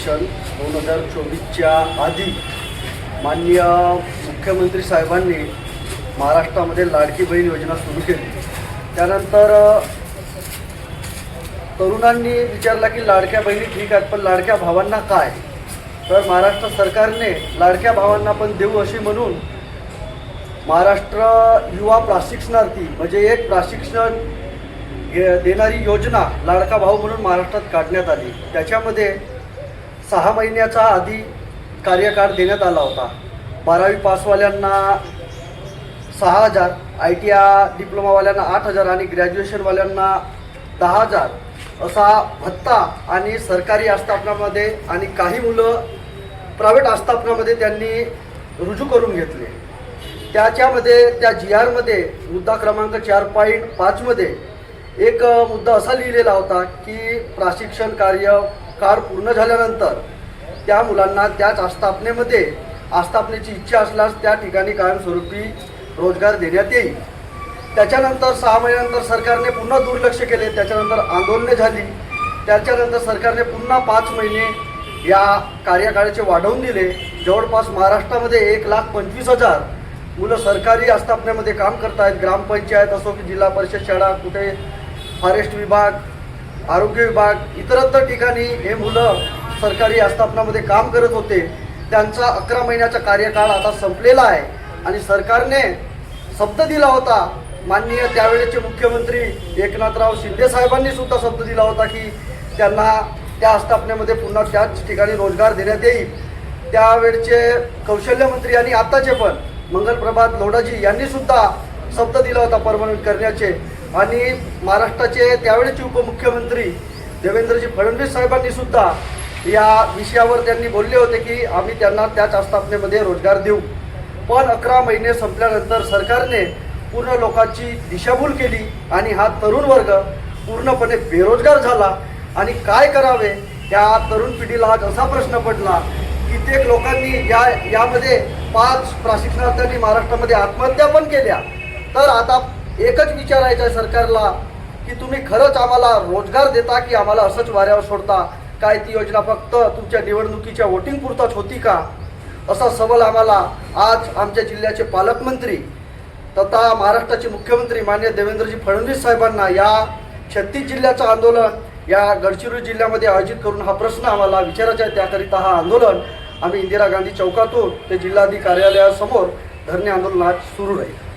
Election 2024च्या आधी माननीय मुख्यमंत्री साहेबांनी महाराष्ट्रामध्ये लाडकी बहीण योजना सुरू केली। त्यानंतर तरुणांनी विचारला की लाडक्या बहिणी ठीक आहेत, पण लाडक्या भावांना काय? तर महाराष्ट्र सरकारने लाडक्या भावांना पण देऊ अशी म्हणून महाराष्ट्र युवा प्रशिक्षणार्थी म्हणजे एक प्रशिक्षण देणारी योजना लाडका भाऊ म्हणून महाराष्ट्रात काढण्यात आली। त्याच्यामध्ये 6 महिन्याचा आधी कार्यकाळ देण्यात आला होता। 12वी पासवाल्यांना 6,000, ITI डिप्लोमावाल्यांना 8,000 आणि ग्रॅज्युएशनवाल्यांना 10,000 असा भत्ता आणि सरकारी आस्थापनामध्ये आणि काही मुलं प्रायव्हेट आस्थापनामध्ये त्यांनी रुजू करून घेतले। त्याच्यामध्ये त्या GR मुद्दा क्रमांक 4.5 मध्ये एक मुद्दा असा लिहिलेला होता की प्रशिक्षण काळ पूर्ण झाल्यानंतर त्या मुलांना त्याच आस्थापनेची इच्छा असल्यास त्या ठिकाणी कायमस्वरूपी रोजगार देण्यात येईल। त्याच्यानंतर 6 महिन्यानंतर सरकारने पुन्हा दुर्लक्ष केले। त्याच्यानंतर आंदोलने झाली। त्याच्यानंतर सरकारने पुन्हा 5 महिने या कार्यकाळाचे वाढवून दिले। जवळपास महाराष्ट्रामध्ये 1,25,000 मुलं सरकारी आस्थापनेमध्ये काम करत आहेत। ग्रामपंचायत असो की जिल्हा परिषद शाळा, कुठे फॉरेस्ट विभाग, आरोग्य विभाग, इतरत्र ठिकाणी हे मुलं सरकारी आस्थापनामध्ये काम करत होते। त्यांचा 11 महिन्याचा कार्यकाळ आता संपलेला आहे आणि सरकारने शब्द दिला होता, माननीय त्यावेळेचे मुख्यमंत्री एकनाथराव शिंदे साहेबांनी सुद्धा शब्द दिला होता की त्यांना त्या आस्थापनेमध्ये पुन्हा त्याच ठिकाणी रोजगार देण्यात येईल। त्यावेळचे कौशल्य मंत्री आणि आताचे पण मंगलप्रभात लोढाजी यांनी सुद्धा शब्द दिला होता परमनंट करण्याचे। आणि महाराष्ट्राचे त्यावेळेचे उपमुख्यमंत्री देवेंद्रजी फडणवीस साहेबांनी सुद्धा या विषयावर त्यांनी बोलले होते की आम्ही त्यांना त्याच आस्थापनेमध्ये रोजगार देऊ। पण 11 महिने संपल्यानंतर सरकारने पूर्ण लोकांची दिशाभूल केली आणि हा तरुण वर्ग पूर्णपणे बेरोजगार झाला। आणि काय करावे या तरुण पिढीला आज असा प्रश्न पडला। कित्येक लोकांनी यामध्ये 5 प्रशिक्षणार्थ्यांनी महाराष्ट्रामध्ये आत्महत्या पण केल्या। तर आता एकच विचारायचं आहे सरकारला की तुम्ही खरंच आम्हाला रोजगार देता की आम्हाला असंच वाऱ्यावर सोडता? काय ती योजना फक्त तुमच्या निवडणुकीच्या वोटिंग पुरताच होती का? असा सवाल आम्हाला आज आमच्या जिल्ह्याचे पालकमंत्री तथा महाराष्ट्राचे मुख्यमंत्री माननीय देवेंद्रजी फडणवीस साहेबांना या 36 जिल्ह्याचं आंदोलन या गडचिरोली जिल्ह्यामध्ये आयोजित करून हा प्रश्न आम्हाला विचारायचा आहे। त्याकरिता हा आंदोलन आम्ही इंदिरा गांधी चौकातून ते जिल्हाधिकारी कार्यालयासमोर धरणे आंदोलन आज सुरू राहील।